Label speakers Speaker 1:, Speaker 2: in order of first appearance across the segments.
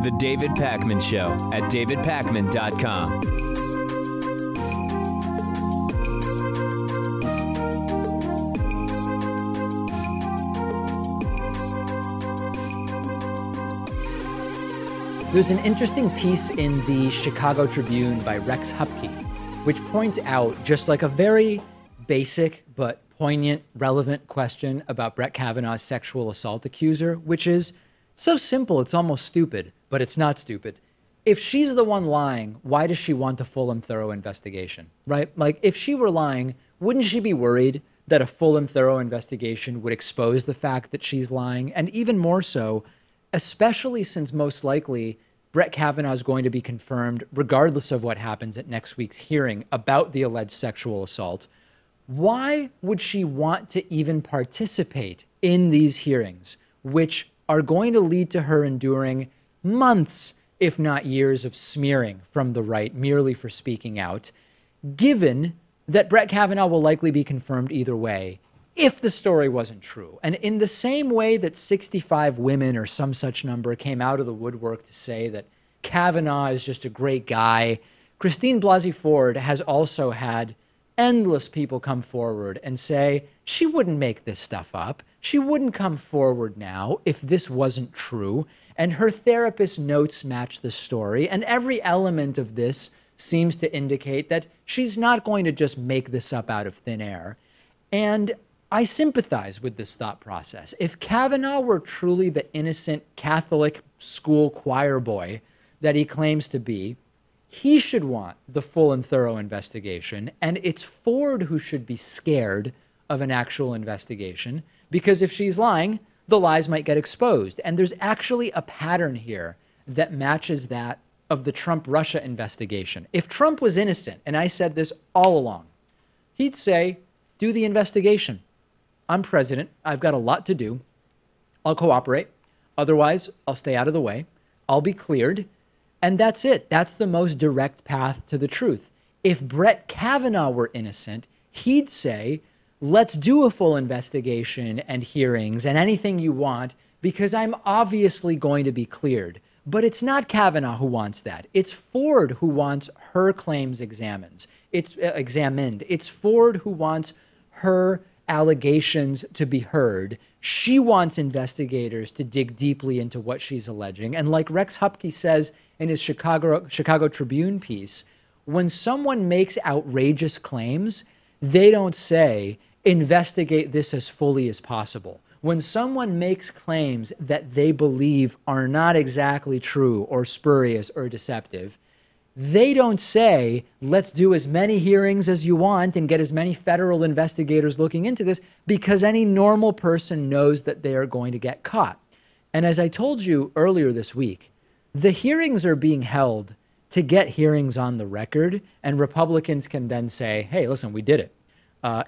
Speaker 1: The David Pakman Show at davidpakman.com.
Speaker 2: There's an interesting piece in the Chicago Tribune by Rex Hupke, which points out just like a very basic but poignant, relevant question about Brett Kavanaugh's sexual assault accuser, which is so simple, it's almost stupid, but it's not stupid. If she's the one lying, why does she want a full and thorough investigation, right? Like, if she were lying, wouldn't she be worried that a full and thorough investigation would expose the fact that she's lying? And even more so, especially since most likely Brett Kavanaugh is going to be confirmed regardless of what happens at next week's hearing about the alleged sexual assault. Why would she want to even participate in these hearings, which are going to lead to her enduring months, if not years, of smearing from the right merely for speaking out, given that Brett Kavanaugh will likely be confirmed either way if the story wasn't true? And in the same way that 65 women or some such number came out of the woodwork to say that Kavanaugh is just a great guy, Christine Blasey Ford has also had endless people come forward and say she wouldn't make this stuff up. She wouldn't come forward now if this wasn't true. And her therapist's notes match the story. And every element of this seems to indicate that she's not going to just make this up out of thin air. And I sympathize with this thought process. If Kavanaugh were truly the innocent Catholic school choir boy that he claims to be, he should want the full and thorough investigation, and it's Ford who should be scared of an actual investigation, because if she's lying, the lies might get exposed. And there's actually a pattern here that matches that of the Trump-Russia investigation. If Trump was innocent, and I said this all along, he'd say, do the investigation. I'm president. I've got a lot to do. I'll cooperate. Otherwise, I'll stay out of the way. I'll be cleared. And that's it. That's the most direct path to the truth. If Brett Kavanaugh were innocent, he'd say, let's do a full investigation and hearings and anything you want, because I'm obviously going to be cleared. But it's not Kavanaugh who wants that. It's Ford who wants her claims examined. It's Ford who wants her allegations to be heard. She wants investigators to dig deeply into what she's alleging. And like Rex Hupke says in his Chicago Tribune piece, when someone makes outrageous claims, they don't say, investigate this as fully as possible. When someone makes claims that they believe are not exactly true or spurious or deceptive, they don't say, let's do as many hearings as you want and get as many federal investigators looking into this, because any normal person knows that they are going to get caught. And as I told you earlier this week, the hearings are being held to get hearings on the record, and Republicans can then say, hey, listen, we did it.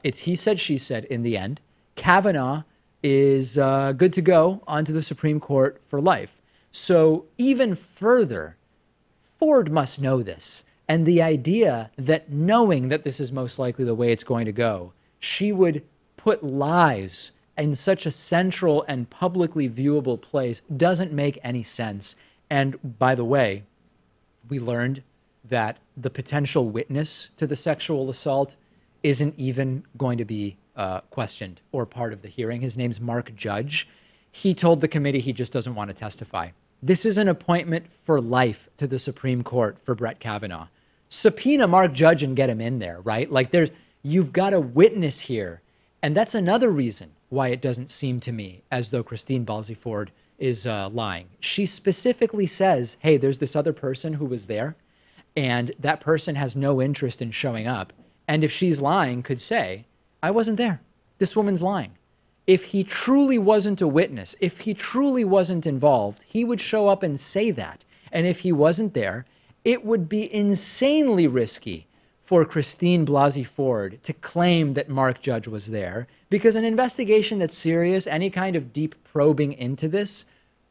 Speaker 2: It's he said, she said in the end. Kavanaugh is good to go onto the Supreme Court for life. So even further, Ford must know this. And the idea that knowing that this is most likely the way it's going to go, she would put lies in such a central and publicly viewable place doesn't make any sense. And by the way, we learned that the potential witness to the sexual assault isn't even going to be questioned or part of the hearing. His name's Mark Judge. He told the committee he just doesn't want to testify. This is an appointment for life to the Supreme Court for Brett Kavanaugh. Subpoena Mark Judge and get him in there, right? Like you've got a witness here. And that's another reason why it doesn't seem to me as though Christine Blasey Ford is lying. She specifically says, hey, there's this other person who was there, and that person has no interest in showing up. And if she's lying, could say, I wasn't there. This woman's lying. If he truly wasn't a witness, if he truly wasn't involved, he would show up and say that. And if he wasn't there, it would be insanely risky for Christine Blasey Ford to claim that Mark Judge was there, because an investigation that's serious, any kind of deep probing into this,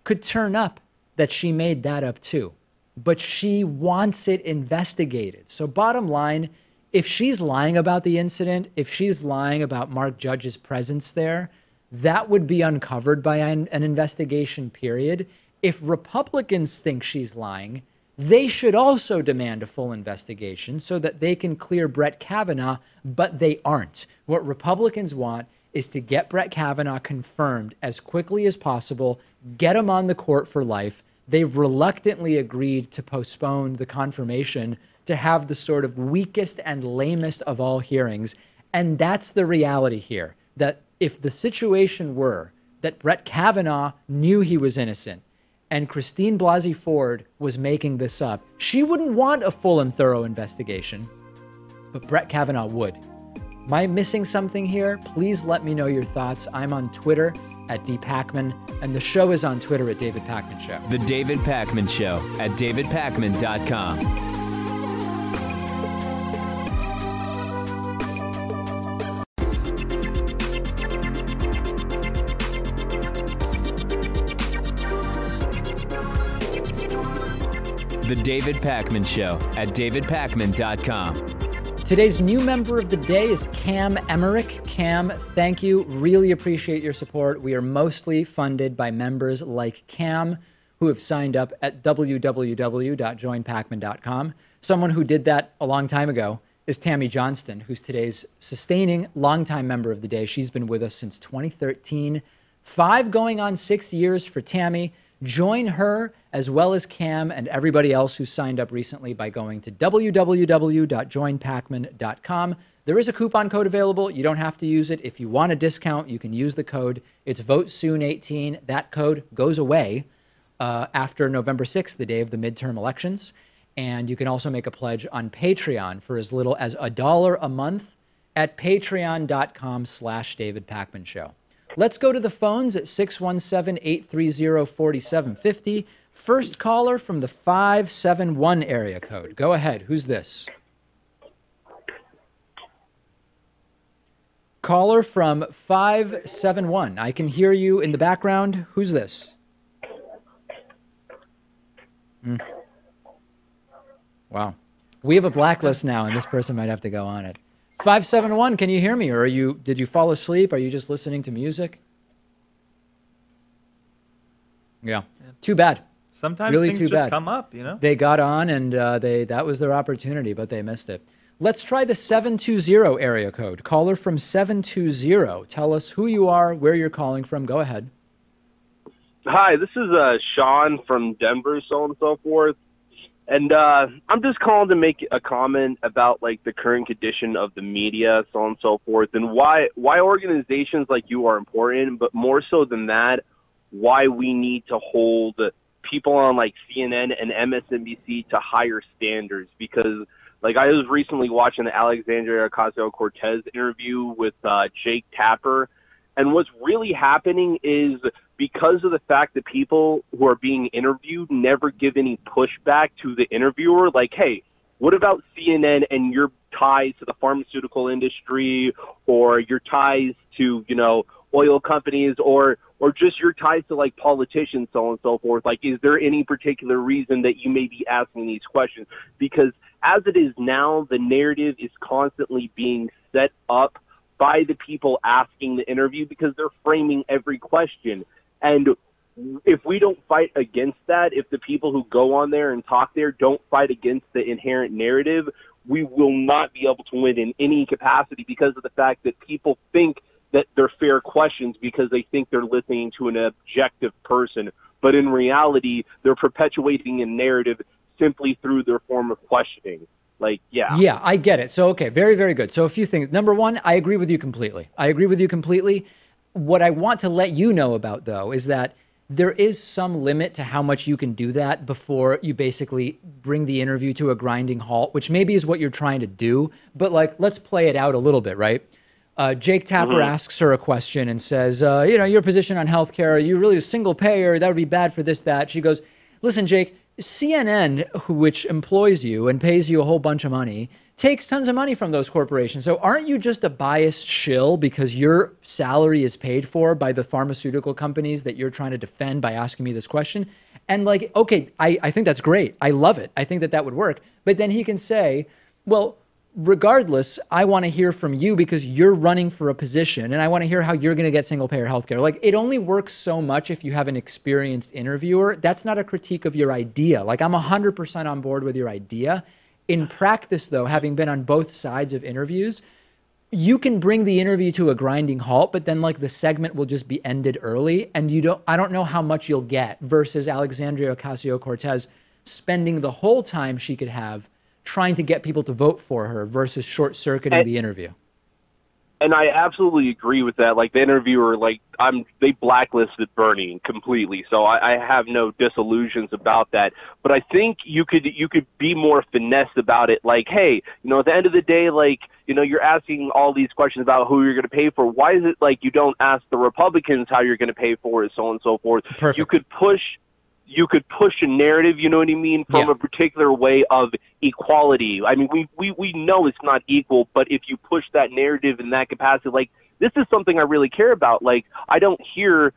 Speaker 2: could turn up that she made that up too. But she wants it investigated. So bottom line, if she's lying about the incident, if she's lying about Mark Judge's presence there, that would be uncovered by an investigation, period. If Republicans think she's lying, they should also demand a full investigation so that they can clear Brett Kavanaugh, but they aren't. What Republicans want is to get Brett Kavanaugh confirmed as quickly as possible, get him on the court for life. They've reluctantly agreed to postpone the confirmation to have the sort of weakest and lamest of all hearings. And that's the reality here, that if the situation were that Brett Kavanaugh knew he was innocent and Christine Blasey Ford was making this up, she wouldn't want a full and thorough investigation, but Brett Kavanaugh would. Am I missing something here? Please let me know your thoughts. I'm on Twitter at @dpacman, and the show is on Twitter at David Pakman Show.
Speaker 1: The David Pakman Show at davidpakman.com. The David Pakman Show at davidpakman.com.
Speaker 2: Today's new member of the day is Cam Emmerich. Cam, thank you. Really appreciate your support. We are mostly funded by members like Cam, who have signed up at www.joinpakman.com. Someone who did that a long time ago is Tammy Johnston, who's today's sustaining longtime member of the day. She's been with us since 2013. 5 going on 6 years for Tammy. Join her as well as Cam and everybody else who signed up recently by going to www.joinpakman.com. There is a coupon code available. You don't have to use it. If you want a discount, you can use the code. It's VoteSoon18. That code goes away after November 6th, the day of the midterm elections. And you can also make a pledge on Patreon for as little as $1 a month at patreon.com/David Pakman Show. Let's go to the phones at 617-830-4750. First caller from the 571 area code. Go ahead. Who's this? Caller from 571. I can hear you in the background. Who's this? Wow. We have a blacklist now, and this person might have to go on it. 571, can you hear me? Or did you fall asleep? Are you just listening to music? Yeah. Too bad.
Speaker 3: Sometimes
Speaker 2: really
Speaker 3: things
Speaker 2: too
Speaker 3: just
Speaker 2: bad.
Speaker 3: come up, you know?
Speaker 2: They got on, and that was their opportunity, but they missed it. Let's try the 720 area code. Caller from 720. Tell us who you are, where you're calling from. Go ahead.
Speaker 4: Hi, this is Sean from Denver, so on and so forth. And I'm just calling to make a comment about like the current condition of the media, so on and so forth, and why organizations like you are important, but more so than that, why we need to hold people on like CNN and MSNBC to higher standards. Because like I was recently watching the Alexandria Ocasio-Cortez interview with Jake Tapper, and what's really happening is because of the fact that people who are being interviewed never give any pushback to the interviewer, like, hey, what about CNN and your ties to the pharmaceutical industry, or your ties to, you know, oil companies, or just your ties to like politicians, so on and so forth? Like, is there any particular reason that you may be asking these questions? Because as it is now, the narrative is constantly being set up by the people asking the interview because they're framing every question. And if we don't fight against that, if the people who go on there and talk there don't fight against the inherent narrative, we will not be able to win in any capacity because of the fact that people think that they're fair questions because they think they're listening to an objective person. But in reality, they're perpetuating a narrative simply through their form of questioning. Like, yeah.
Speaker 2: Yeah, I get it. So, okay, very, very good. So a few things. Number one, I agree with you completely. What I want to let you know about, though, is that there is some limit to how much you can do that before you basically bring the interview to a grinding halt, which maybe is what you're trying to do. But, like, let's play it out a little bit, right? Jake Tapper asks her a question and says, you know, your position on healthcare, are you really a single payer? That would be bad for this, that. She goes, listen, Jake, CNN, which employs you and pays you a whole bunch of money, takes tons of money from those corporations. So aren't you just a biased shill because your salary is paid for by the pharmaceutical companies that you're trying to defend by asking me this question? And like, okay, I think that's great. I love it. I think that would work. But then he can say, well, regardless, I want to hear from you because you're running for a position, and I want to hear how you're going to get single-payer healthcare. Like, it only works so much if you have an experienced interviewer. That's not a critique of your idea. Like, I'm 100% on board with your idea. In practice, though, having been on both sides of interviews, you can bring the interview to a grinding halt, but then like the segment will just be ended early, and I don't know how much you'll get versus Alexandria Ocasio-Cortez spending the whole time she could have trying to get people to vote for her versus short-circuiting the interview.
Speaker 4: And I absolutely agree with that. Like, the interviewer, they blacklisted Bernie completely, so I have no disillusions about that. But I think you could be more finessed about it. Like, hey, at the end of the day, you're asking all these questions about who you're going to pay for. Why is it like you don't ask the Republicans how you're going to pay for it, so on and so forth?
Speaker 2: Perfect.
Speaker 4: You could push a narrative, you know what I mean, from a particular way of equality. I mean, we know it's not equal, but if you push that narrative in that capacity, like, this is something I really care about. Like, I don't hear,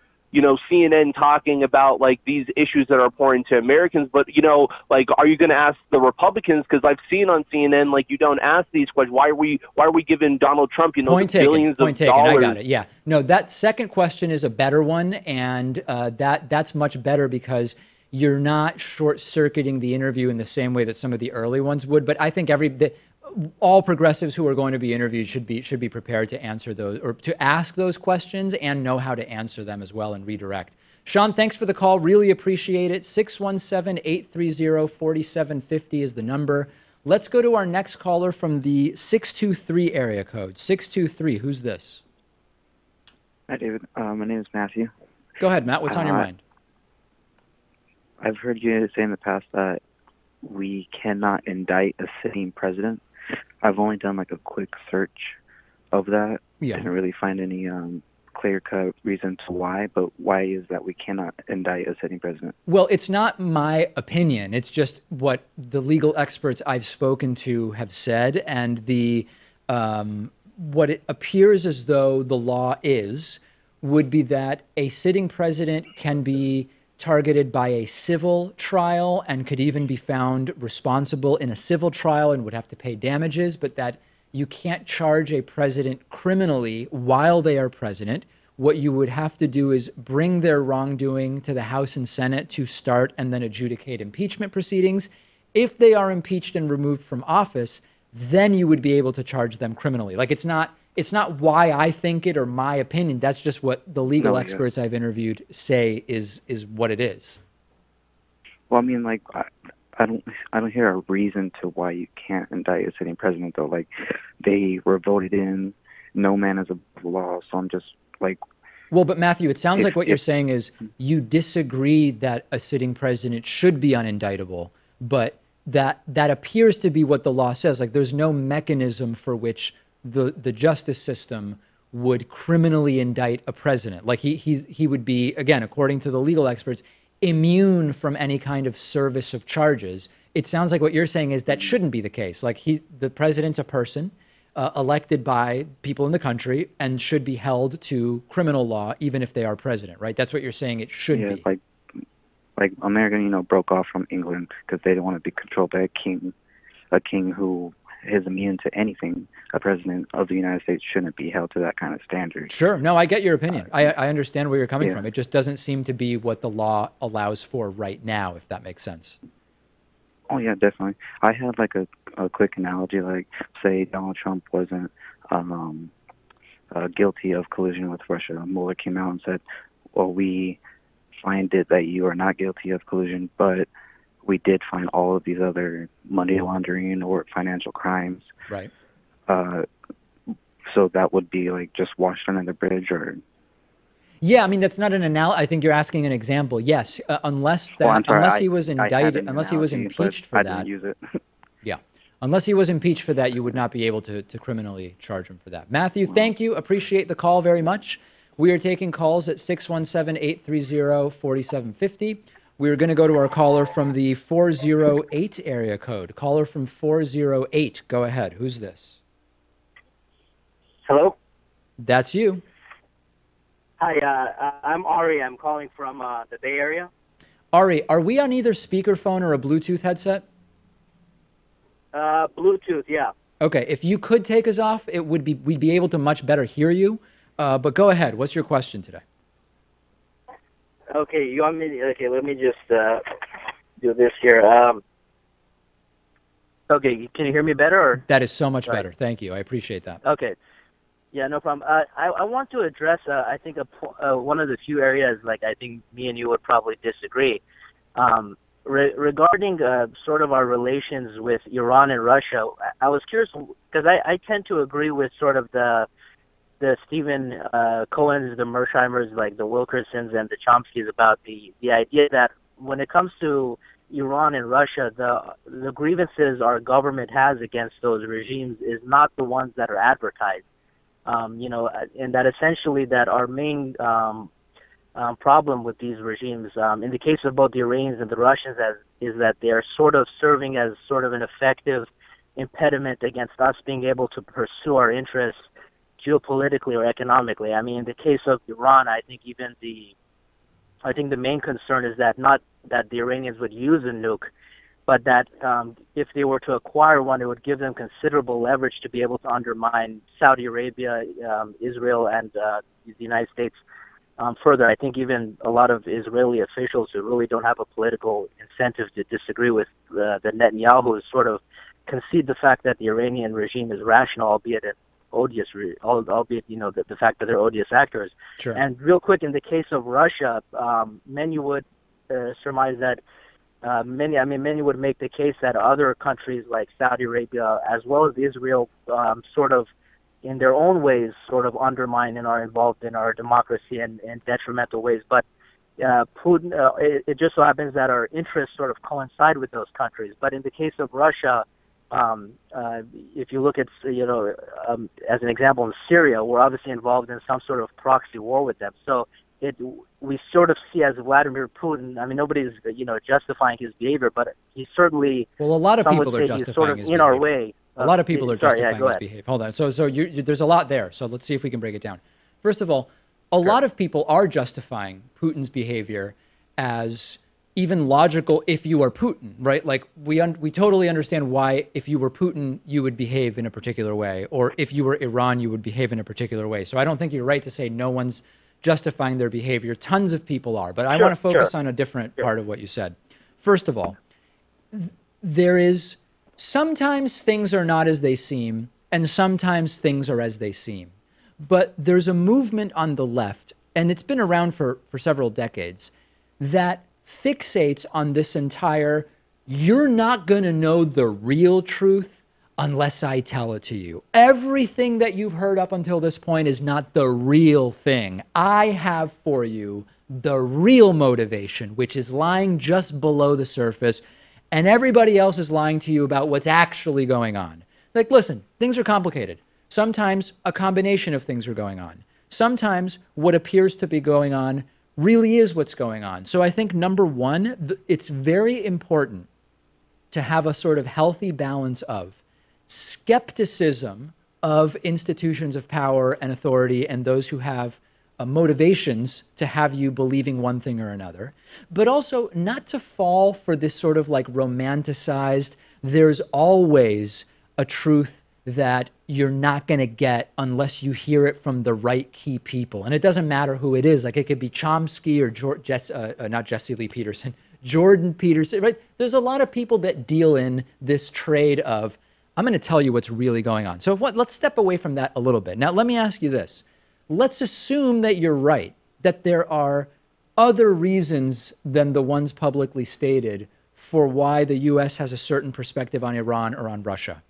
Speaker 4: CNN talking about, like, these issues that are important to Americans, but, are you going to ask the Republicans? Because I've seen on CNN, like, you don't ask these questions. Why are we giving Donald Trump,
Speaker 2: billions
Speaker 4: of dollars?
Speaker 2: I got it. Yeah. No, that second question is a better one, and that's much better because you're not short-circuiting the interview in the same way that some of the early ones would. But I think all progressives who are going to be interviewed should be prepared to answer those, or to ask those questions and know how to answer them as well and redirect. Sean, thanks for the call. Really appreciate it. 617-830-4750 is the number. Let's go to our next caller from the 623 area code. 623, who's this?
Speaker 3: Hi, David. My name is Matthew.
Speaker 2: Go ahead, Matt. What's on your mind?
Speaker 3: I've heard you say in the past that we cannot indict a sitting president. I've only done like a quick search of that.
Speaker 2: Yeah.
Speaker 3: Didn't really find any clear-cut reason to why, but why is that we cannot indict a sitting president?
Speaker 2: Well, it's not my opinion. It's just what the legal experts I've spoken to have said, and what it appears as though the law would be that a sitting president can be targeted by a civil trial and could even be found responsible in a civil trial and would have to pay damages, but that you can't charge a president criminally while they are president. What you would have to do is bring their wrongdoing to the House and Senate to start and then adjudicate impeachment proceedings. If they are impeached and removed from office, then you would be able to charge them criminally. Like, it's not why I think it or my opinion. That's just what the legal experts I've interviewed say is what it is.
Speaker 3: Well, I mean, like, I don't hear a reason to why you can't indict a sitting president, though. Like, they were voted in, no man is above the law, so I'm just like...
Speaker 2: Well, but Matthew, it sounds like what you're saying is you disagree that a sitting president should be unindictable, but that appears to be what the law says. Like, there's no mechanism for which the justice system would criminally indict a president. Like, he would be, again, according to the legal experts, immune from any kind of service of charges. It sounds like what you're saying is that shouldn't be the case. Like, the president's a person elected by people in the country and should be held to criminal law even if they are president, right? That's what you're saying it should be.
Speaker 3: Like America, broke off from England because they didn't want to be controlled by a king who is immune to anything. A president of the United States shouldn't be held to that kind of standard.
Speaker 2: Sure. No, I get your opinion. I understand where you're coming from. It just doesn't seem to be what the law allows for right now, if that makes sense.
Speaker 3: Oh, yeah, definitely. I had like a quick analogy, like, say Donald Trump wasn't guilty of collusion with Russia. Mueller came out and said, well, we find it that you are not guilty of collusion, but we did find all of these other money laundering or financial crimes.
Speaker 2: Right.
Speaker 3: So that would be like just washed under the bridge, or...
Speaker 2: Yeah, I mean, that's not an analogy. I think you're asking an example. Yes, unless he was indicted, unless he was impeached for that.
Speaker 3: I didn't use it.
Speaker 2: Yeah. Unless he was impeached for that, you would not be able to criminally charge him for that. Matthew, thank you. Appreciate the call very much. We are taking calls at 617-830-4750. We're going to go to our caller from the 408 area code. Caller from 408. Go ahead. Who's this?
Speaker 5: Hello?
Speaker 2: That's you.
Speaker 5: Hi, I'm Ari. I'm calling from the Bay Area.
Speaker 2: Ari, are we on either speakerphone or a Bluetooth headset?
Speaker 5: Bluetooth, yeah.
Speaker 2: Okay, if you could take us off, we'd be able to much better hear you. But go ahead. What's your question today?
Speaker 5: Okay, you want me? Okay, let me just do this here. Okay, can you hear me better? Or?
Speaker 2: That is so much better. Thank you. I appreciate that.
Speaker 5: Okay. Yeah, no problem. I want to address, I think, one of the few areas, like, I think me and you would probably disagree. Regarding sort of our relations with Iran and Russia, I was curious, because I tend to agree with sort of the Stephen Cohen's, the Mersheimers, like the Wilkersons and the Chomskys, about the idea that when it comes to Iran and Russia, the grievances our government has against those regimes is not the ones that are advertised. And that essentially that our main problem with these regimes, in the case of both the Iranians and the Russians, is that they are sort of serving as sort of an effective impediment against us being able to pursue our interests geopolitically or economically. I mean, in the case of Iran, I think the main concern is that not that the Iranians would use a nuke, but that if they were to acquire one, it would give them considerable leverage to be able to undermine Saudi Arabia, Israel, and the United States further. I think even a lot of Israeli officials who really don't have a political incentive to disagree with the Netanyahu sort of concede the fact that the Iranian regime is rational, albeit odious, albeit the fact that they're odious actors.
Speaker 2: Sure.
Speaker 5: And real quick, in the case of Russia, many would surmise that many would make the case that other countries like Saudi Arabia as well as Israel sort of in their own ways sort of undermine and are involved in our democracy in detrimental ways. But Putin, it just so happens that our interests sort of coincide with those countries. But in the case of Russia, if you look at, as an example in Syria, we're obviously involved in some sort of proxy war with them. So we sort of see as Vladimir Putin, I mean, nobody's, justifying his behavior, but he certainly...
Speaker 2: Well, a lot of people are justifying
Speaker 5: sort of
Speaker 2: his
Speaker 5: in
Speaker 2: behavior.
Speaker 5: our way.
Speaker 2: A lot of people are justifying his
Speaker 5: ahead.
Speaker 2: behavior. Hold on. So there's a lot there. So let's see if we can break it down. First of all, a lot of people are justifying Putin's behavior as even logical if you are Putin, right? Like we totally understand why if you were Putin, you would behave in a particular way, or if you were Iran, you would behave in a particular way. So I don't think you're right to say no one's justifying their behavior. Tons of people are, but I want to focus on a different part of what you said. First of all, there is sometimes things are not as they seem, and sometimes things are as they seem. But there's a movement on the left, and it's been around for several decades, that fixates on this entire, you're not going to know the real truth unless I tell it to you. Everything that you've heard up until this point is not the real thing. I have for you the real motivation, which is lying just below the surface, and everybody else is lying to you about what's actually going on. Like, listen, things are complicated. Sometimes a combination of things are going on. Sometimes what appears to be going on really is what's going on. So I think, number one, it's very important to have a sort of healthy balance of skepticism of institutions of power and authority and those who have motivations to have you believing one thing or another, but also not to fall for this sort of like romanticized, there's always a truth that you're not going to get unless you hear it from the right key people. And it doesn't matter who it is. Like it could be Chomsky or not Jesse Lee Peterson, Jordan Peterson, right? There's a lot of people that deal in this trade of, I'm going to tell you what's really going on. So let's step away from that a little bit. Now, let me ask you this. Let's assume that you're right, that there are other reasons than the ones publicly stated for why the U.S. has a certain perspective on Iran or on Russia.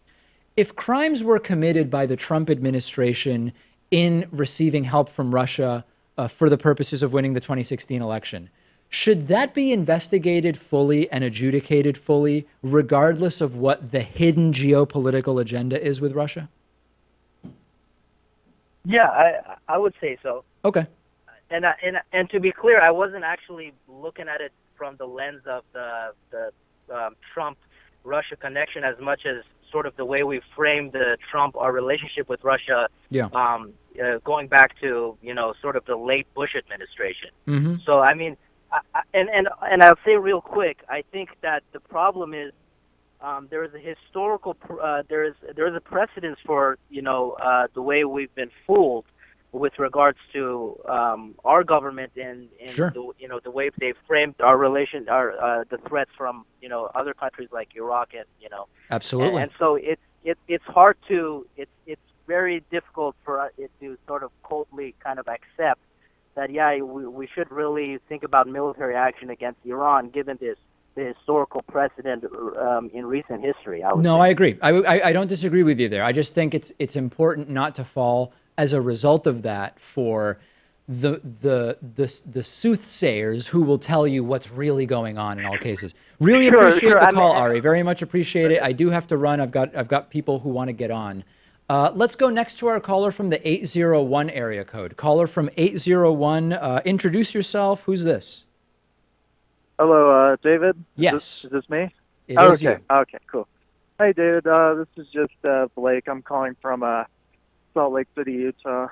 Speaker 2: If crimes were committed by the Trump administration in receiving help from Russia for the purposes of winning the 2016 election, should that be investigated fully and adjudicated fully, regardless of what the hidden geopolitical agenda is with Russia?
Speaker 5: Yeah, I would say so.
Speaker 2: Okay.
Speaker 5: And to be clear, I wasn't actually looking at it from the lens of the Trump-Russia connection as much as sort of the way we framed our relationship with Russia, going back to sort of the late Bush administration.
Speaker 2: Mm-hmm.
Speaker 5: So I mean, and I'll say real quick, I think that the problem is there is a historical there is a precedence for the way we've been fooled with regards to our government and
Speaker 2: Sure.
Speaker 5: the way they framed our the threats from other countries like Iraq and
Speaker 2: Absolutely.
Speaker 5: and so it's hard to it's very difficult for it to sort of coldly kind of accept that we should really think about military action against Iran given the historical precedent in recent history.
Speaker 2: I agree. I don't disagree with you there. I just think it's important not to fall as a result of that for the soothsayers who will tell you what's really going on in all cases. Really appreciate the call, Ari. Very much appreciate it. I do have to run. I've got people who want to get on. Let's go next to our caller from the 801 area code. Caller from 801, introduce yourself. Who's this?
Speaker 6: Hello, David?
Speaker 2: Yes.
Speaker 6: Is this me?
Speaker 2: It is
Speaker 6: okay.
Speaker 2: you.
Speaker 6: Okay, cool. Hey, David. This is just Blake. I'm calling from Salt Lake City, Utah.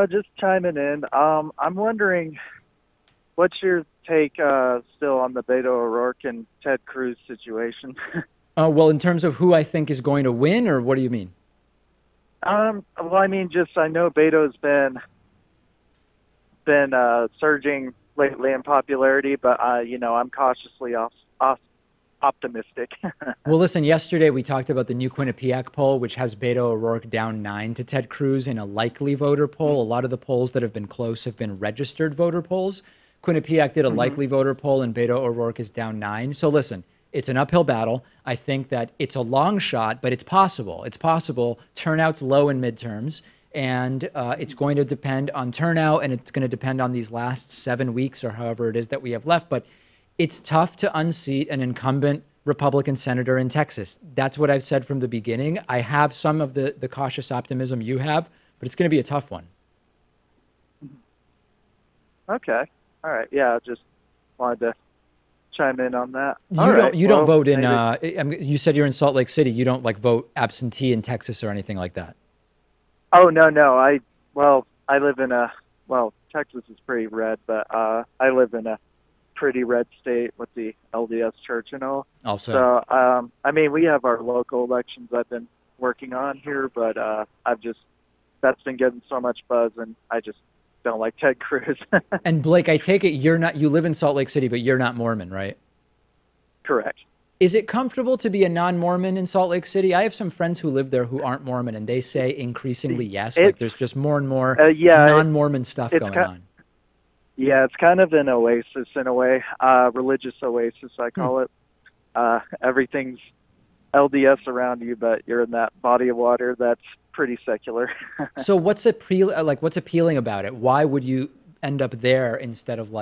Speaker 6: Just chiming in. I'm wondering, what's your take still on the Beto O'Rourke and Ted Cruz situation?
Speaker 2: Well, in terms of who I think is going to win, or what do you mean?
Speaker 6: Well, I mean, I know Beto's been surging lately in popularity, but I'm cautiously optimistic.
Speaker 2: Well, listen, yesterday we talked about the new Quinnipiac poll, which has Beto O'Rourke down 9 to Ted Cruz in a likely voter poll. A lot of the polls that have been close have been registered voter polls. Quinnipiac did a likely voter poll, and Beto O'Rourke is down 9. So listen, it's an uphill battle. I think that it's a long shot, but it's possible. It's possible. Turnout's low in midterms, and it's going to depend on turnout, and it's going to depend on these last 7 weeks or however it is that we have left. But it's tough to unseat an incumbent Republican senator in Texas. That's what I've said from the beginning. I have some of the cautious optimism you have, but it's going to be a tough one.
Speaker 6: Okay. All right. Yeah, I just wanted to chime in on that.
Speaker 2: You don't vote in, I mean, you said you're in Salt Lake City. You don't vote absentee in Texas or anything like that.
Speaker 6: Oh, no. I live in Texas is pretty red, but I live in a pretty red state with the LDS church and all.
Speaker 2: Also.
Speaker 6: So, I mean, we have our local elections I've been working on here, but that's been getting so much buzz, and I just don't like Ted Cruz.
Speaker 2: And Blake, I take it you live in Salt Lake City, but you're not Mormon, right?
Speaker 6: Correct.
Speaker 2: Is it comfortable to be a non-Mormon in Salt Lake City? I have some friends who live there who aren't Mormon, and they say increasingly yes. There's just more and more non-Mormon stuff going on.
Speaker 6: Yeah, it's kind of an oasis in a way, religious oasis, I call it. Everything's LDS around you, but you're in that body of water that's pretty secular.
Speaker 2: So what's appealing about it? Why would you end up there instead of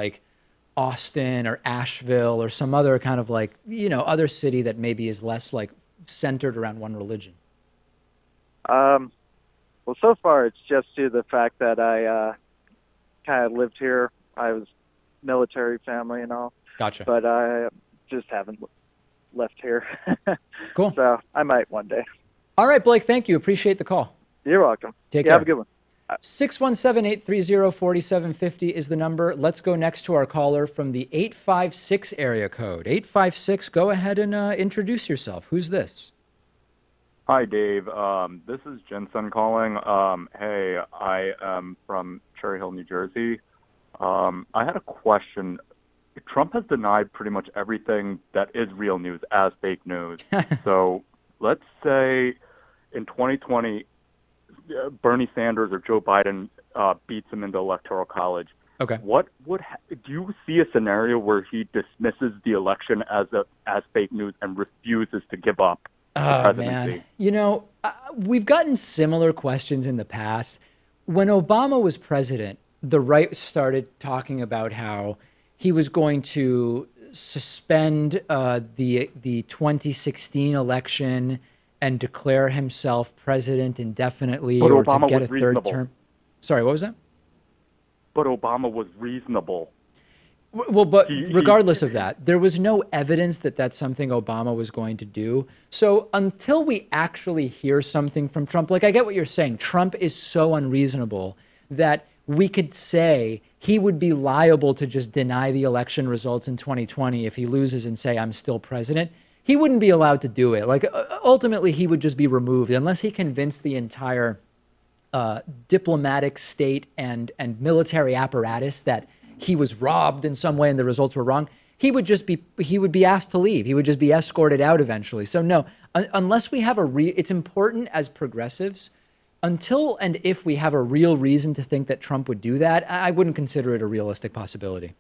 Speaker 2: Austin or Asheville or some other kind of other city that maybe is less centered around one religion?
Speaker 6: Well, so far it's just to the fact that I kind of lived here. I was military family and all.
Speaker 2: Gotcha.
Speaker 6: But I just haven't left here.
Speaker 2: Cool.
Speaker 6: So I might one day.
Speaker 2: All right, Blake, thank you. Appreciate the call.
Speaker 6: You're welcome.
Speaker 2: Take care.
Speaker 6: Have a good one.
Speaker 2: 617-830-4750 is the number. Let's go next to our caller from the 856 area code. 856, go ahead and introduce yourself. Who's this?
Speaker 7: Hi, Dave. This is Jensen calling. Hey, I am from Cherry Hill, New Jersey. I had a question. Trump has denied pretty much everything that is real news as fake news. So let's say in 2020, Bernie Sanders or Joe Biden beats him into Electoral College.
Speaker 2: Okay.
Speaker 7: Do you see a scenario where he dismisses the election as fake news and refuses to give up the presidency?
Speaker 2: Man, we've gotten similar questions in the past. When Obama was president, the right started talking about how he was going to suspend the 2016 election and declare himself president indefinitely, or to get a third term. Sorry, what was that?
Speaker 7: But Obama was reasonable.
Speaker 2: Well, but regardless of that, there was no evidence that that's something Obama was going to do. So until we actually hear something from Trump, I get what you're saying. Trump is so unreasonable that we could say he would be liable to just deny the election results in 2020 if he loses and say, I'm still president. he wouldn't be allowed to do it. Like, ultimately, he would just be removed unless he convinced the entire diplomatic state and military apparatus that he was robbed in some way and the results were wrong. He would be asked to leave. He would just be escorted out eventually. So no, unless we have it's important as progressives, until and if we have a real reason to think that Trump would do that, I wouldn't consider it a realistic possibility.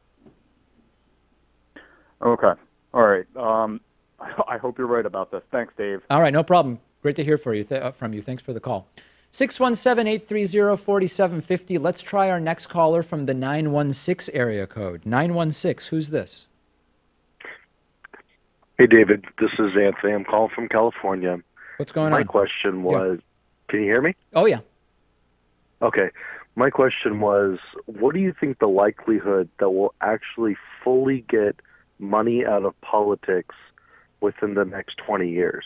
Speaker 7: Okay. All right. I hope you're right about this. Thanks, Dave.
Speaker 2: All right. No problem. Great to hear from you. Thanks for the call. 617-830-4750. Let's try our next caller from the 916 area code. 916. Who's this?
Speaker 8: Hey, David. This is Anthony. I'm calling from California.
Speaker 2: What's going on?
Speaker 8: My question was, Can you hear me?
Speaker 2: Oh, yeah.
Speaker 8: Okay. My question was, what do you think the likelihood that we'll actually fully get money out of politics within the next 20 years?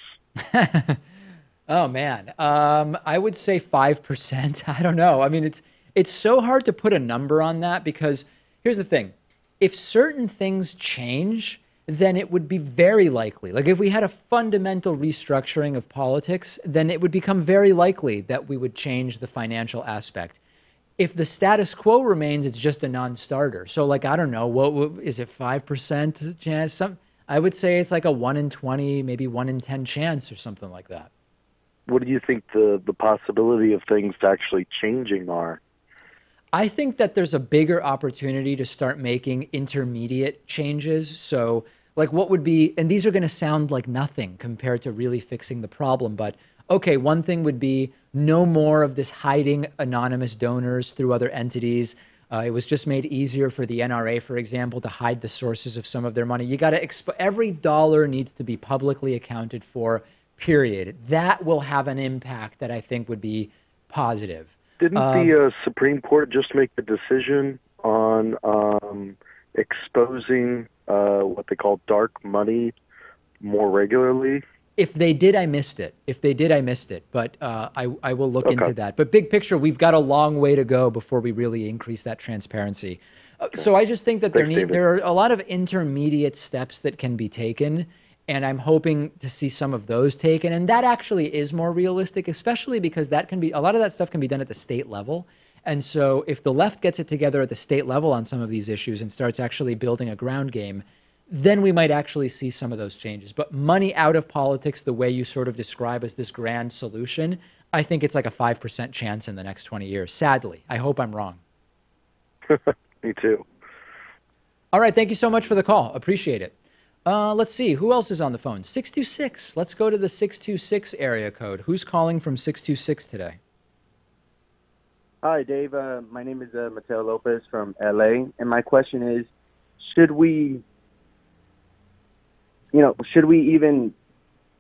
Speaker 2: Oh, man. I would say 5%. I don't know. I mean, it's so hard to put a number on that because here's the thing. If certain things change, then it would be very likely. Like if we had a fundamental restructuring of politics, then it would become very likely that we would change the financial aspect. If the status quo remains, it's just a non-starter. So like, I don't know, what is it, 5% chance? I would say it's like a 1 in 20, maybe 1 in 10 chance or something like that.
Speaker 8: What do you think the possibility of things actually changing are?
Speaker 2: I think that there's a bigger opportunity to start making intermediate changes. So like what would be, and these are going to sound like nothing compared to really fixing the problem, but okay, one thing would be no more of this hiding anonymous donors through other entities. It was just made easier for the NRA, for example, to hide the sources of some of their money. You got to every dollar needs to be publicly accounted for, period. That will have an impact that I think would be positive.
Speaker 8: Didn't the Supreme Court just make the decision on exposing what they call dark money more regularly?
Speaker 2: If they did, I missed it. But I will look into that. But big picture, we've got a long way to go before we really increase that transparency. So I just think that there are a lot of intermediate steps that can be taken. And I'm hoping to see some of those taken. And that actually is more realistic, especially because that can be, a lot of that stuff can be done at the state level. And so if the left gets it together at the state level on some of these issues and starts actually building a ground game, then we might actually see some of those changes. But money out of politics, the way you sort of describe as this grand solution, I think it's like a 5% chance in the next 20 years. Sadly, I hope I'm wrong.
Speaker 8: Me too.
Speaker 2: All right. Thank you so much for the call. Appreciate it. Let's see. Who else is on the phone? 626. Let's go to the 626 area code. Who's calling from 626 today?
Speaker 9: Hi, Dave. My name is Mateo Lopez from LA. And my question is, should we even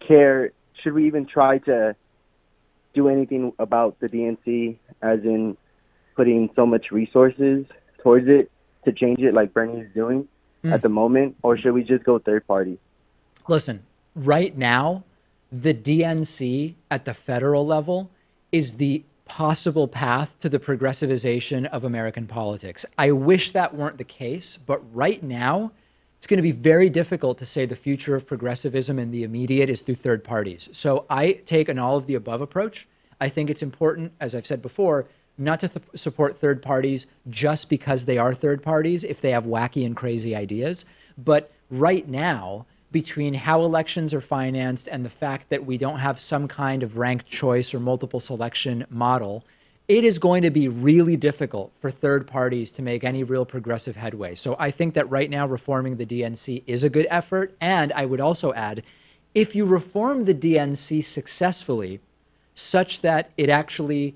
Speaker 9: care? Should we even try to do anything about the DNC, as in putting so much resources towards it to change it like Bernie is doing at the moment, or should we just go third party?
Speaker 2: Listen, right now, the DNC at the federal level is the possible path to the progressivization of American politics. I wish that weren't the case, but right now, it's going to be very difficult to say the future of progressivism in the immediate is through third parties. So I take an all of the above approach. I think it's important, as I've said before, not to support third parties just because they are third parties if they have wacky and crazy ideas. But right now, between how elections are financed and the fact that we don't have some kind of ranked choice or multiple selection model, it is going to be really difficult for third parties to make any real progressive headway. So I think that right now reforming the DNC is a good effort. And I would also add, if you reform the DNC successfully such that it actually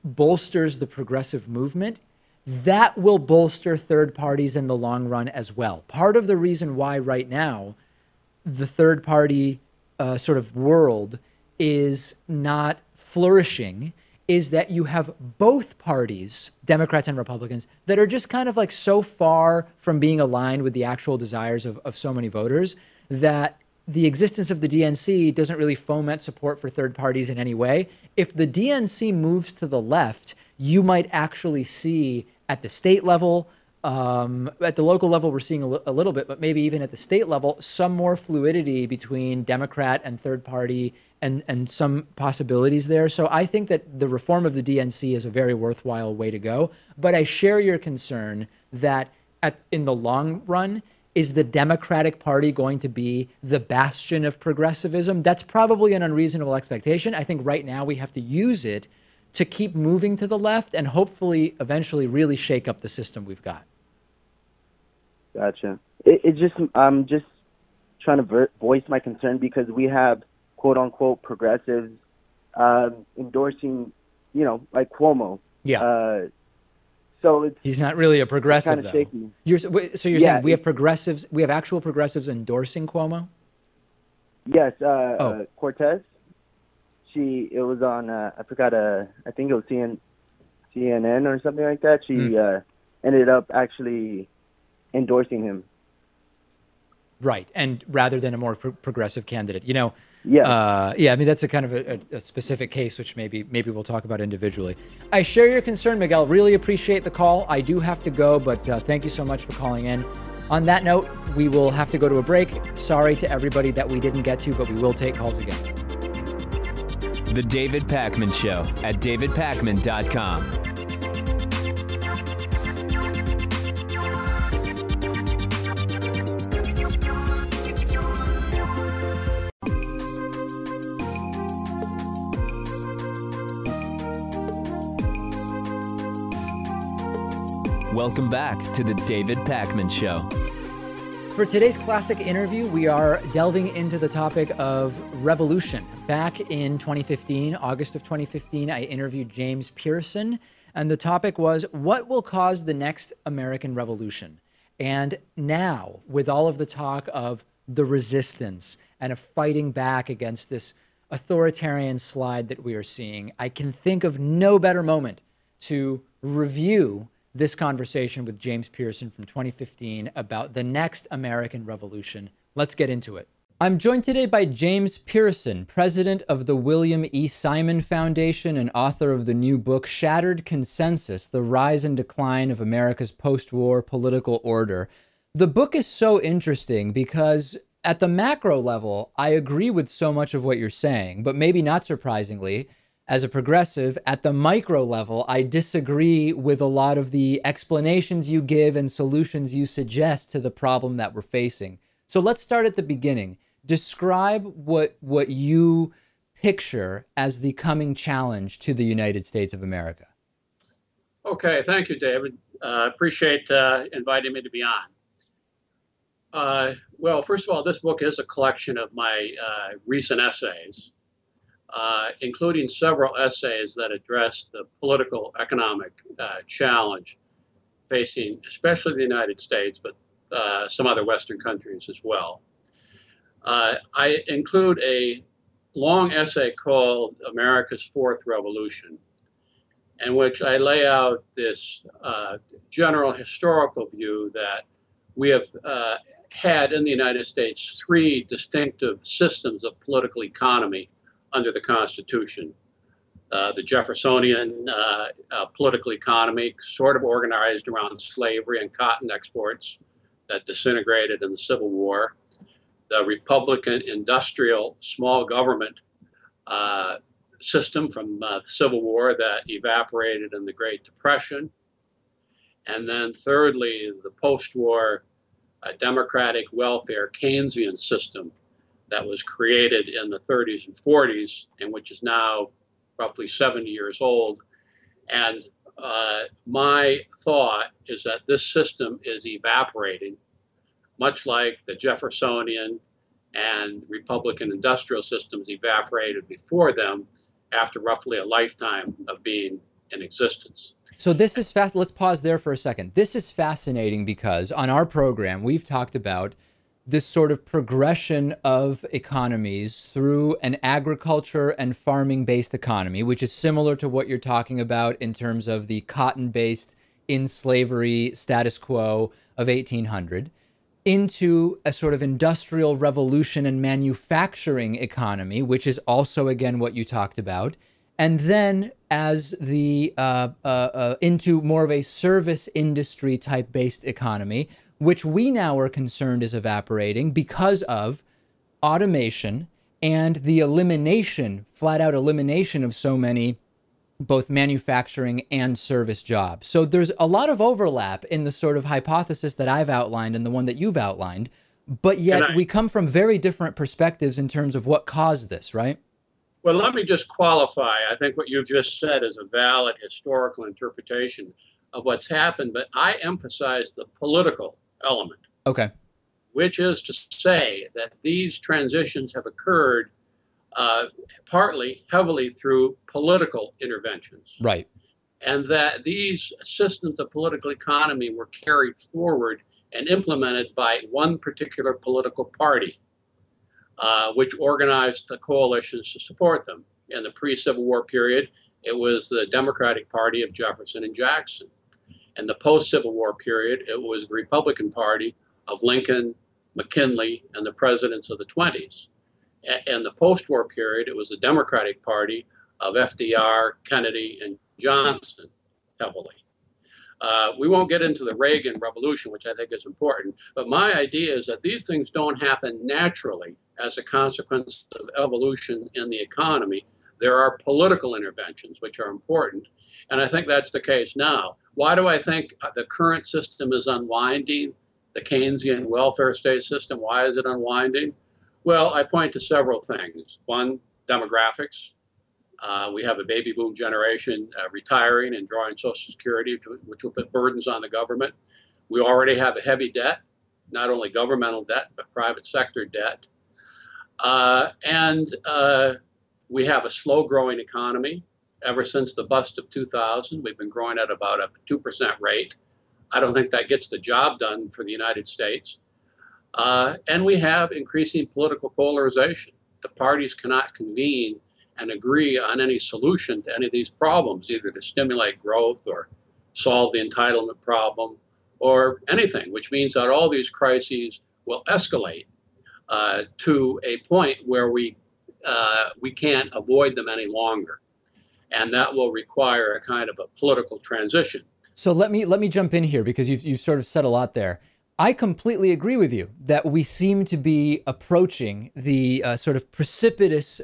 Speaker 2: bolsters the progressive movement, that will bolster third parties in the long run as well. Part of the reason why right now the third party sort of world is not flourishing is that you have both parties, Democrats and Republicans, that are just kind of like so far from being aligned with the actual desires of so many voters that the existence of the DNC doesn't really foment support for third parties in any way. If the DNC moves to the left, you might actually see at the state level, At the local level, we're seeing a little bit, but maybe even at the state level, some more fluidity between Democrat and third party and some possibilities there. So I think that the reform of the DNC is a very worthwhile way to go. But I share your concern that in the long run, is the Democratic Party going to be the bastion of progressivism? That's probably an unreasonable expectation. I think right now we have to use it to keep moving to the left and hopefully eventually really shake up the system we've got.
Speaker 9: Gotcha. I'm just trying to voice my concern because we have quote unquote progressives endorsing, like Cuomo.
Speaker 2: Yeah.
Speaker 9: So
Speaker 2: he's not really a progressive, though.
Speaker 9: Shaky.
Speaker 2: You're saying we have progressives, we have actual progressives endorsing Cuomo?
Speaker 9: Yes. Cortez. It was on, I forgot, I think it was CNN or something like that. She ended up actually endorsing him.
Speaker 2: Right. And rather than a more progressive candidate,
Speaker 9: Yeah.
Speaker 2: I mean, that's a kind of a specific case, which maybe we'll talk about individually. I share your concern, Miguel. Really appreciate the call. I do have to go, but thank you so much for calling in. On that note, we will have to go to a break. Sorry to everybody that we didn't get to, but we will take calls again.
Speaker 1: The David Pakman Show at davidpakman.com. Welcome back to the David Pakman Show.
Speaker 2: For today's classic interview, we are delving into the topic of revolution. Back in 2015, August of 2015, I interviewed James Piereson, and the topic was, what will cause the next American revolution? And now, with all of the talk of the resistance and of fighting back against this authoritarian slide that we are seeing, I can think of no better moment to review this conversation with James Piereson from 2015 about the next American revolution. Let's get into it. I'm joined today by James Piereson, president of the William E. Simon Foundation and author of the new book, Shattered Consensus: The Rise and Decline of America's Post-War Political Order. The book is so interesting because at the macro level, I agree with so much of what you're saying, but maybe not surprisingly, as a progressive, at the micro level, I disagree with a lot of the explanations you give and solutions you suggest to the problem that we're facing. So let's start at the beginning. Describe what you picture as the coming challenge to the United States of America.
Speaker 10: Okay, thank you, David. Appreciate inviting me to be on. Well, first of all, this book is a collection of my recent essays, including several essays that address the political economic challenge facing especially the United States, but some other Western countries as well. I include a long essay called America's Fourth Revolution, in which I lay out this general historical view that we have had in the United States three distinctive systems of political economy under the Constitution. The Jeffersonian political economy, sort of organized around slavery and cotton exports that disintegrated in the Civil War. The Republican industrial small government system from the Civil War that evaporated in the Great Depression. And then thirdly, the post-war democratic welfare Keynesian system that was created in the 30s and 40s, and which is now roughly 70 years old. And my thought is that this system is evaporating, much like the Jeffersonian and Republican industrial systems evaporated before them after roughly a lifetime of being in existence.
Speaker 2: So this is fast. Let's pause there for a second. This is fascinating because on our program, we've talked about this sort of progression of economies through an agriculture and farming-based economy, which is similar to what you're talking about in terms of the cotton-based in slavery status quo of 1800, into a sort of industrial revolution and manufacturing economy, which is also, again, what you talked about. And then as the into more of a service industry type based economy, which we now are concerned is evaporating because of automation and the elimination, flat out elimination of so many both manufacturing and service jobs. So there's a lot of overlap in the sort of hypothesis that I've outlined and the one that you've outlined, but yet we come from very different perspectives in terms of what caused this, right?
Speaker 10: Well, let me just qualify. I think what you've just said is a valid historical interpretation of what's happened, but I emphasize the political element.
Speaker 2: Okay.
Speaker 10: Which is to say that these transitions have occurred partly, heavily through political interventions.
Speaker 2: Right.
Speaker 10: And that these systems of political economy were carried forward and implemented by one particular political party, which organized the coalitions to support them. In the pre-Civil War period, it was the Democratic Party of Jefferson and Jackson. In the post-Civil War period, it was the Republican Party of Lincoln, McKinley, and the presidents of the 20s. In the post-war period, it was the Democratic Party of FDR, Kennedy, and Johnson heavily. We won't get into the Reagan Revolution, which I think is important, but my idea is that these things don't happen naturally as a consequence of evolution in the economy. There are political interventions which are important, and I think that's the case now. Why do I think the current system is unwinding, the Keynesian welfare state system? Why is it unwinding? Well, I point to several things. One, demographics. We have a baby boom generation retiring and drawing Social Security, which will put burdens on the government. We already have a heavy debt, not only governmental debt, but private sector debt. And we have a slow growing economy. Ever since the bust of 2000, we've been growing at about a 2% rate. I don't think that gets the job done for the United States. And we have increasing political polarization. The parties cannot convene and agree on any solution to any of these problems, either to stimulate growth or solve the entitlement problem or anything, which means that all these crises will escalate to a point where we can't avoid them any longer. And that will require a kind of a political transition.
Speaker 2: So let me jump in here because you've sort of said a lot there. I completely agree with you that we seem to be approaching the sort of precipitous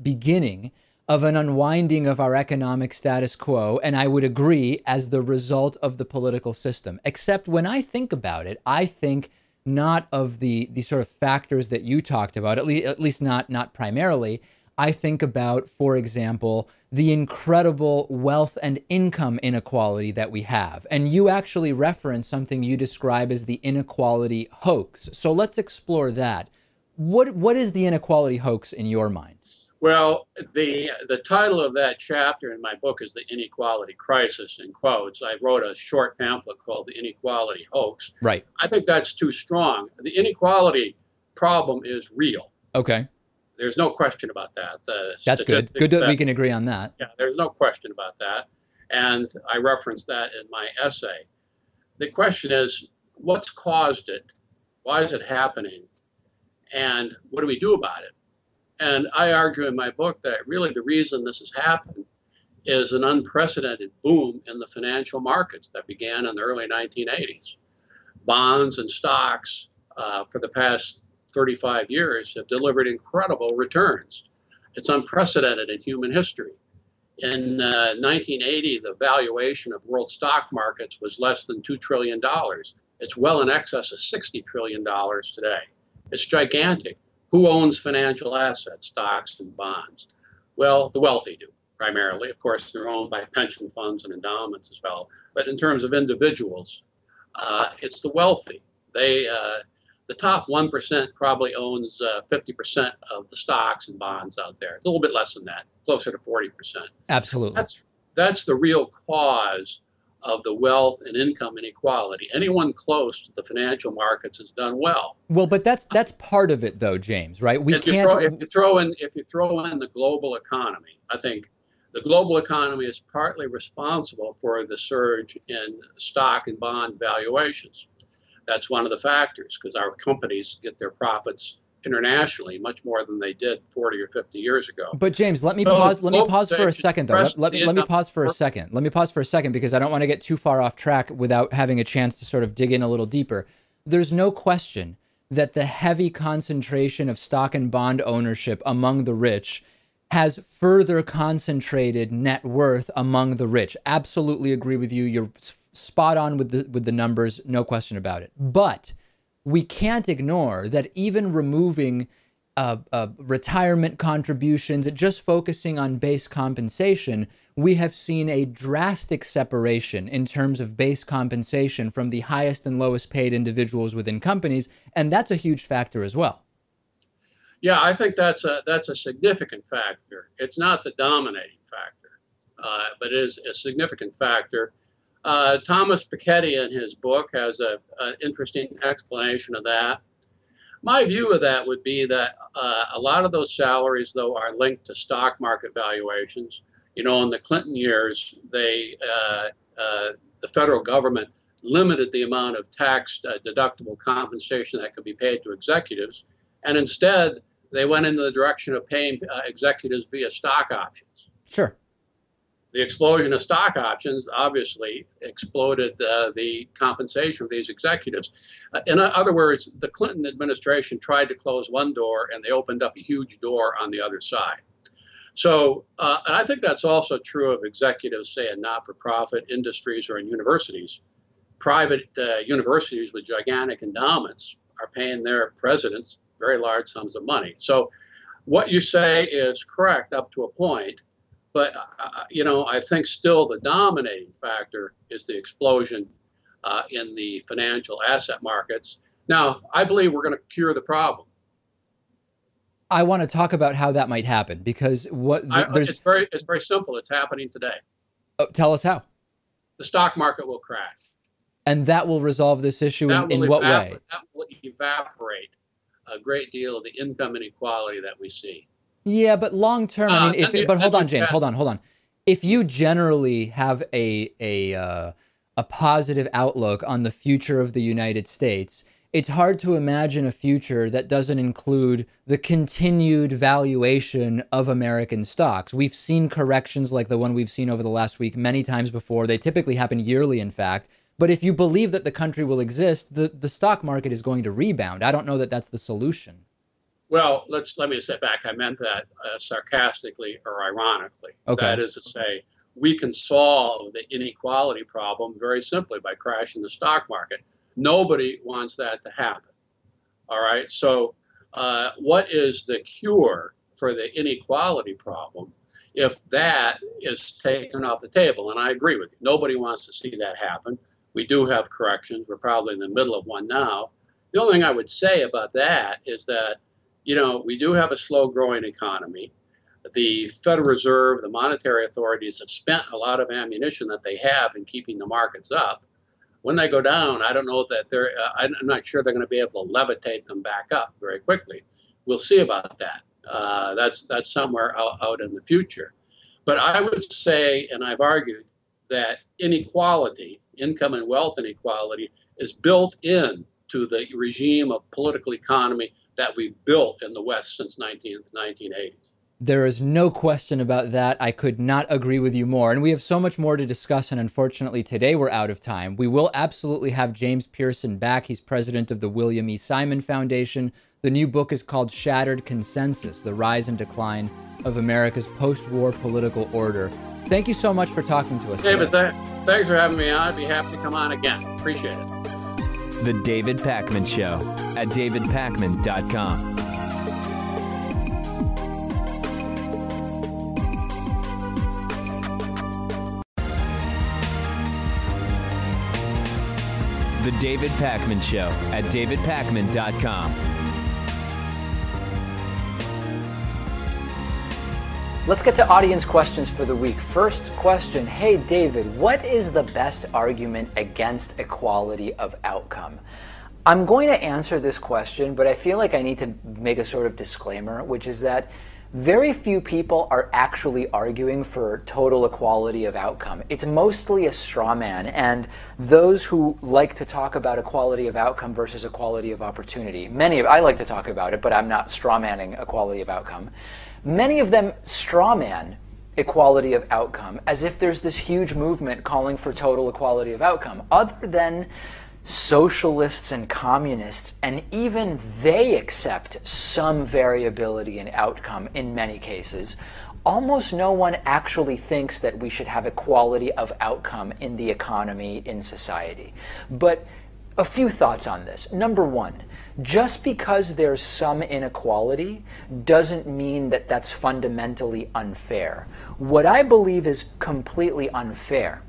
Speaker 2: beginning of an unwinding of our economic status quo, and I would agree as the result of the political system. Except when I think about it, I think not of the sort of factors that you talked about, at least not primarily. I think about, for example, the incredible wealth and income inequality that we have. And you actually reference something you describe as the inequality hoax. So let's explore that. What is the inequality hoax in your mind?
Speaker 10: Well, the title of that chapter in my book is The Inequality Crisis, in quotes. I wrote a short pamphlet called The Inequality Hoax.
Speaker 2: Right.
Speaker 10: I think that's too strong. The inequality problem is real.
Speaker 2: Okay.
Speaker 10: There's no question about that.
Speaker 2: That's good. Good that we can agree on that.
Speaker 10: Yeah, there's no question about that. And I reference that in my essay. The question is, what's caused it? Why is it happening? And what do we do about it? And I argue in my book that really the reason this has happened is an unprecedented boom in the financial markets that began in the early 1980s. Bonds and stocks for the past 35 years have delivered incredible returns. It's unprecedented in human history. In 1980, the valuation of world stock markets was less than $2 trillion. It's well in excess of $60 trillion today. It's gigantic. Who owns financial assets, stocks and bonds? Well, the wealthy do, primarily. Of course, they're owned by pension funds and endowments as well. But in terms of individuals, it's the wealthy. The top 1% probably owns 50% of the stocks and bonds out there. A little bit less than that, closer to 40%.
Speaker 2: Absolutely.
Speaker 10: That's the real cause of the wealth and income inequality. Anyone close to the financial markets has done well.
Speaker 2: Well, but that's part of it, though, James. Right?
Speaker 10: If you throw in the global economy, I think the global economy is partly responsible for the surge in stock and bond valuations. That's one of the factors, because our companies get their profits internationally much more than they did 40 or 50 years ago.
Speaker 2: But James, let me pause for a second, though. Let me pause for a second. Let me pause for a second, because I don't want to get too far off track without having a chance to sort of dig in a little deeper. There's no question that the heavy concentration of stock and bond ownership among the rich has further concentrated net worth among the rich. Absolutely agree with you. You're spot on with the numbers, no question about it. But we can't ignore that even removing retirement contributions, just focusing on base compensation, we have seen a drastic separation in terms of base compensation from the highest and lowest paid individuals within companies, and that's a huge factor as well.
Speaker 10: Yeah, I think that's a significant factor. It's not the dominating factor, but it is a significant factor. Thomas Piketty in his book has an interesting explanation of that. My view of that would be that a lot of those salaries, though, are linked to stock market valuations. You know, in the Clinton years, the federal government limited the amount of tax deductible compensation that could be paid to executives, and instead they went in the direction of paying executives via stock options.
Speaker 2: Sure.
Speaker 10: The explosion of stock options obviously exploded the compensation of these executives. In other words, the Clinton administration tried to close one door and they opened up a huge door on the other side. So, and I think that's also true of executives, say, in not-for-profit industries or in universities. Private universities with gigantic endowments are paying their presidents very large sums of money. So what you say is correct up to a point. But, you know, I think still the dominating factor is the explosion in the financial asset markets. Now, I believe we're going to cure the problem.
Speaker 2: I want to talk about how that might happen, because
Speaker 10: it's very simple. It's happening today.
Speaker 2: Oh, tell us how.
Speaker 10: The stock market will crash.
Speaker 2: And that will resolve this issue in what way?
Speaker 10: That will evaporate a great deal of the income inequality that we see.
Speaker 2: Yeah, but long term, I mean, but hold on, James, hold on. If you generally have a positive outlook on the future of the United States, it's hard to imagine a future that doesn't include the continued valuation of American stocks. We've seen corrections like the one we've seen over the last week many times before. They typically happen yearly, in fact. But if you believe that the country will exist, the stock market is going to rebound. I don't know that that's the solution.
Speaker 10: Well, let me step back. I meant that sarcastically or ironically.
Speaker 2: Okay.
Speaker 10: That is to say, we can solve the inequality problem very simply by crashing the stock market. Nobody wants that to happen. All right. So what is the cure for the inequality problem if that is taken off the table? And I agree with you. Nobody wants to see that happen. We do have corrections. We're probably in the middle of one now. The only thing I would say about that is that, you know, we do have a slow-growing economy. The Federal Reserve, the monetary authorities have spent a lot of ammunition that they have in keeping the markets up. When they go down, I don't know that I'm not sure they're going to be able to levitate them back up very quickly. We'll see about that. That's somewhere out in the future. But I would say, and I've argued, that inequality, income and wealth inequality, is built into the regime of political economy that we've built in the West since the 1980s.
Speaker 2: There is no question about that. I could not agree with you more. And we have so much more to discuss, and unfortunately today we're out of time. We will absolutely have James Piereson back. He's president of the William E. Simon Foundation. The new book is called Shattered Consensus: The Rise and Decline of America's Post-War Political Order. Thank you so much for talking to us.
Speaker 10: David, thanks for having me on. I'd be happy to come on again. Appreciate it.
Speaker 1: The David Pakman Show at davidpakman.com. The David Pakman Show at davidpakman.com.
Speaker 2: Let's get to audience questions for the week. First question, hey David, what is the best argument against equality of outcome? I'm going to answer this question, but I feel like I need to make a sort of disclaimer, which is that very few people are actually arguing for total equality of outcome. It's mostly a straw man, and those who like to talk about equality of outcome versus equality of opportunity, I like to talk about it, but I'm not straw manning equality of outcome. Many of them straw man equality of outcome as if there's this huge movement calling for total equality of outcome, other than socialists and communists, and even they accept some variability in outcome in many cases. Almost no one actually thinks that we should have equality of outcome in the economy, in society. But a few thoughts on this. Number one, just because there's some inequality doesn't mean that that's fundamentally unfair. What I believe is completely unfair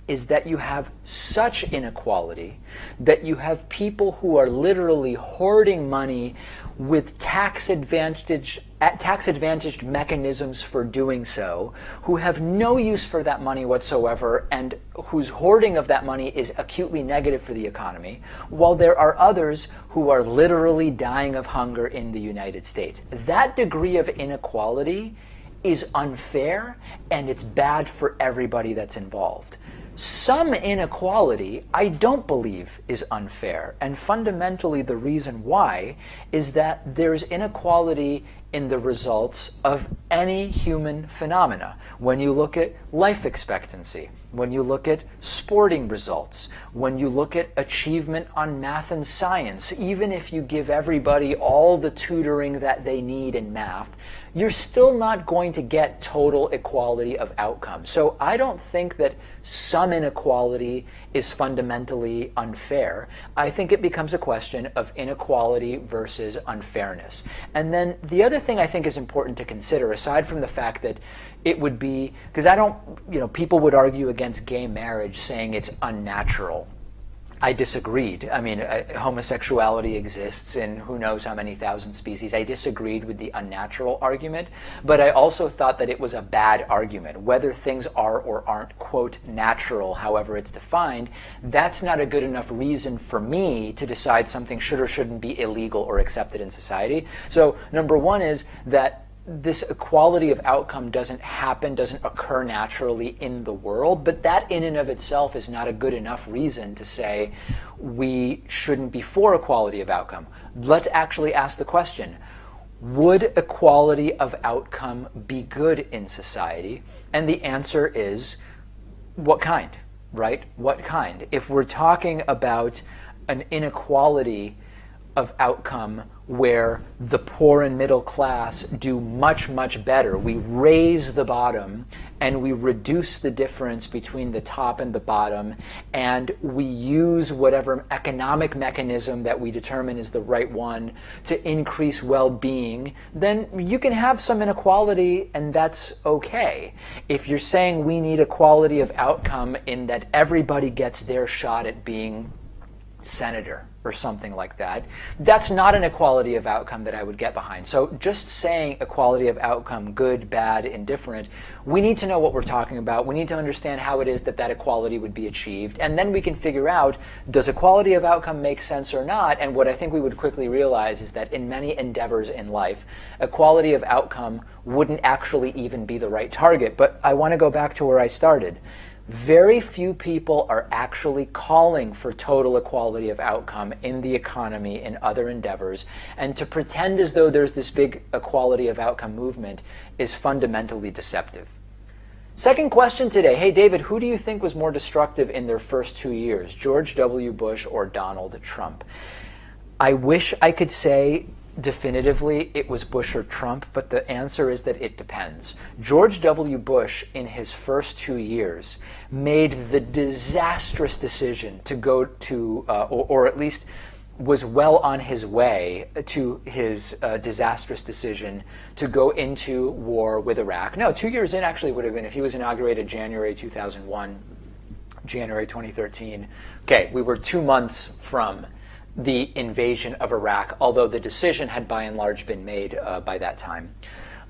Speaker 2: is that you have such inequality that you have people who are literally hoarding money with tax-advantaged mechanisms for doing so, who have no use for that money whatsoever, and whose hoarding of that money is acutely negative for the economy, while there are others who are literally dying of hunger in the United States. That degree of inequality is unfair, and it's bad for everybody that's involved. Some inequality, I don't believe, is unfair. And fundamentally, the reason why is that there's inequality in the results of any human phenomena. When you look at life expectancy, when you look at sporting results, when you look at achievement on math and science, even if you give everybody all the tutoring that they need in math, you're still not going to get total equality of outcome. So I don't think that some inequality is fundamentally unfair. I think it becomes a question of inequality versus unfairness. And then the other thing I think is important to consider, aside from the fact that it would be, because people would argue against gay marriage saying it's unnatural. I disagreed. I mean, homosexuality exists in who knows how many thousand species. I disagreed with the unnatural argument, but I also thought that it was a bad argument. Whether things are or aren't, quote, natural, however it's defined, that's not a good enough reason for me to decide something should or shouldn't be illegal or accepted in society. So number one is that this equality of outcome doesn't occur naturally in the world, but that in and of itself is not a good enough reason to say we shouldn't be for equality of outcome. Let's actually ask the question, would equality of outcome be good in society? And the answer is, what kind, right? What kind? If we're talking about an inequality of outcome where the poor and middle class do much, much better. We raise the bottom and we reduce the difference between the top and the bottom, and we use whatever economic mechanism that we determine is the right one to increase well-being, then you can have some inequality and that's okay. If you're saying we need equality of outcome in that everybody gets their shot at being senator or something like that, that's not an equality of outcome that I would get behind. So just saying equality of outcome, good, bad, indifferent, we need to know what we're talking about. We need to understand how it is that that equality would be achieved, and then we can figure out, does equality of outcome make sense or not? And what I think we would quickly realize is that in many endeavors in life, equality of outcome wouldn't actually even be the right target. But I want to go back to where I started. Very few people are actually calling for total equality of outcome in the economy and other endeavors, and to pretend as though there's this big equality of outcome movement is fundamentally deceptive. Second question today. Hey, David, who do you think was more destructive in their first 2 years, George W. Bush or Donald Trump? I wish I could say definitively it was Bush or Trump, but the answer is that it depends. George W. Bush, in his first 2 years, made the disastrous decision to go to, or at least was well on his way to his disastrous decision to go into war with Iraq. No, 2 years in actually would have been, if he was inaugurated January 2001, January 2013. Okay, we were 2 months from the invasion of Iraq, although the decision had by and large been made by that time.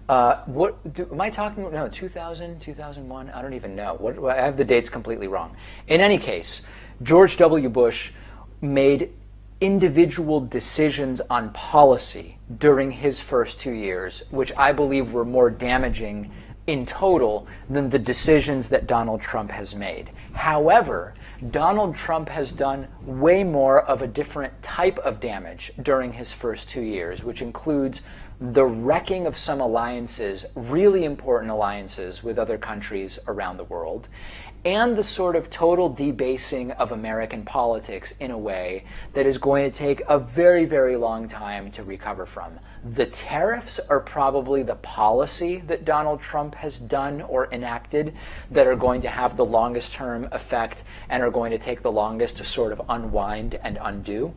Speaker 2: Am I talking, no, 2000, 2001? I don't even know. I have the dates completely wrong. In any case, George W. Bush made individual decisions on policy during his first 2 years, which I believe were more damaging in total than the decisions that Donald Trump has made. However, Donald Trump has done way more of a different type of damage during his first 2 years, which includes the wrecking of some alliances, really important alliances with other countries around the world, and the sort of total debasing of American politics in a way that is going to take a very, very long time to recover from. The tariffs are probably the policy that Donald Trump has done or enacted that are going to have the longest term effect and are going to take the longest to sort of unwind and undo.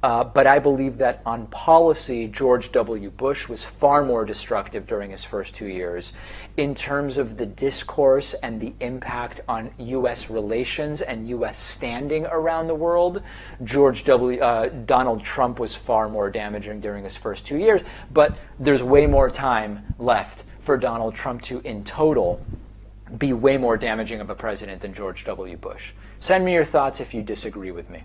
Speaker 2: But I believe that on policy, George W. Bush was far more destructive during his first 2 years. In terms of the discourse and the impact on U.S. relations and U.S. standing around the world, Donald Trump was far more damaging during his first 2 years. But there's way more time left for Donald Trump to, in total, be way more damaging of a president than George W. Bush. Send me your thoughts if you disagree with me.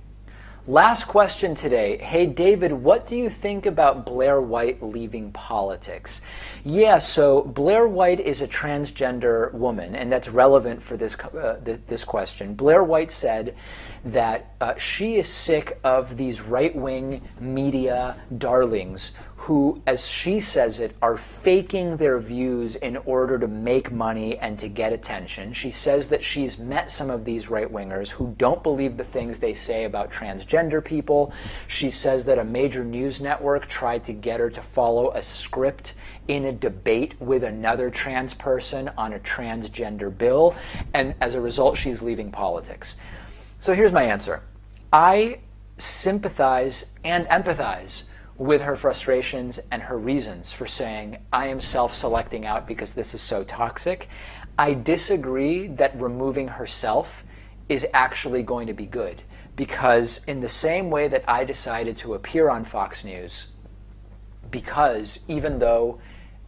Speaker 2: Last question today. Hey, David, what do you think about Blair White leaving politics? Yeah, so Blair White is a transgender woman, and that's relevant for this question. Blair White said that she is sick of these right-wing media darlings who, as she says it, are faking their views in order to make money and to get attention. She says that she's met some of these right-wingers who don't believe the things they say about transgender people. She says that a major news network tried to get her to follow a script in a debate with another trans person on a transgender bill, and as a result, she's leaving politics. So here's my answer. I sympathize and empathize with her frustrations and her reasons for saying, I am self-selecting out because this is so toxic. I disagree that removing herself is actually going to be good, because in the same way that I decided to appear on Fox News, because even though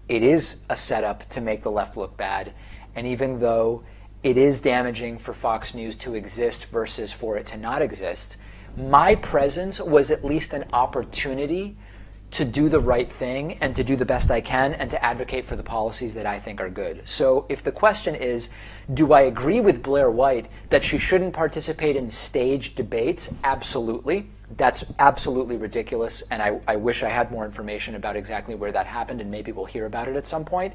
Speaker 2: it is a setup to make the left look bad, and even though it is damaging for Fox News to exist versus for it to not exist, my presence was at least an opportunity to do the right thing and to do the best I can and to advocate for the policies that I think are good. So if the question is, do I agree with Blair White that she shouldn't participate in staged debates? Absolutely. That's absolutely ridiculous, and I wish I had more information about exactly where that happened, and maybe we'll hear about it at some point.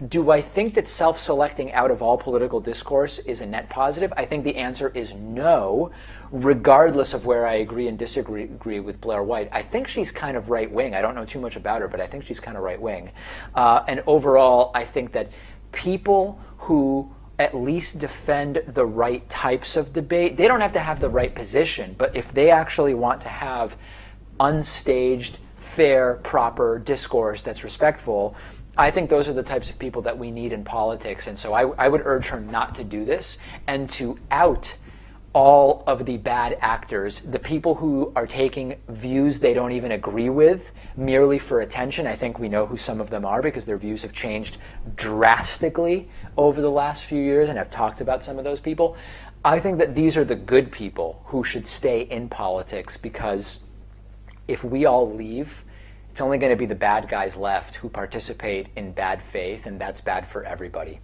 Speaker 2: Do I think that self-selecting out of all political discourse is a net positive? I think the answer is no, regardless of where I agree and disagree with Blair White. I think she's kind of right-wing. I don't know too much about her, but I think she's kind of right-wing. And overall, I think that people who at least defend the right types of debate. They don't have to have the right position, but if they actually want to have unstaged, fair, proper discourse that's respectful, I think those are the types of people that we need in politics. And so I would urge her not to do this and to out all of the bad actors, the people who are taking views they don't even agree with merely for attention. I think we know who some of them are because their views have changed drastically over the last few years, and I've talked about some of those people. I think that these are the good people who should stay in politics, because if we all leave, it's only going to be the bad guys left who participate in bad faith, and that's bad for everybody.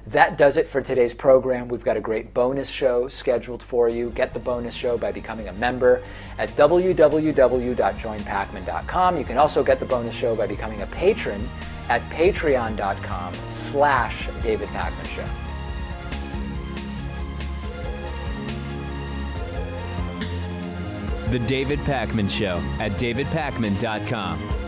Speaker 2: That does it for today's program. We've got a great bonus show scheduled for you. Get the bonus show by becoming a member at www.joinpacman.com. You can also get the bonus show by becoming a patron at patreon.com/David Pakman Show.
Speaker 1: The David Pakman Show at davidpakman.com.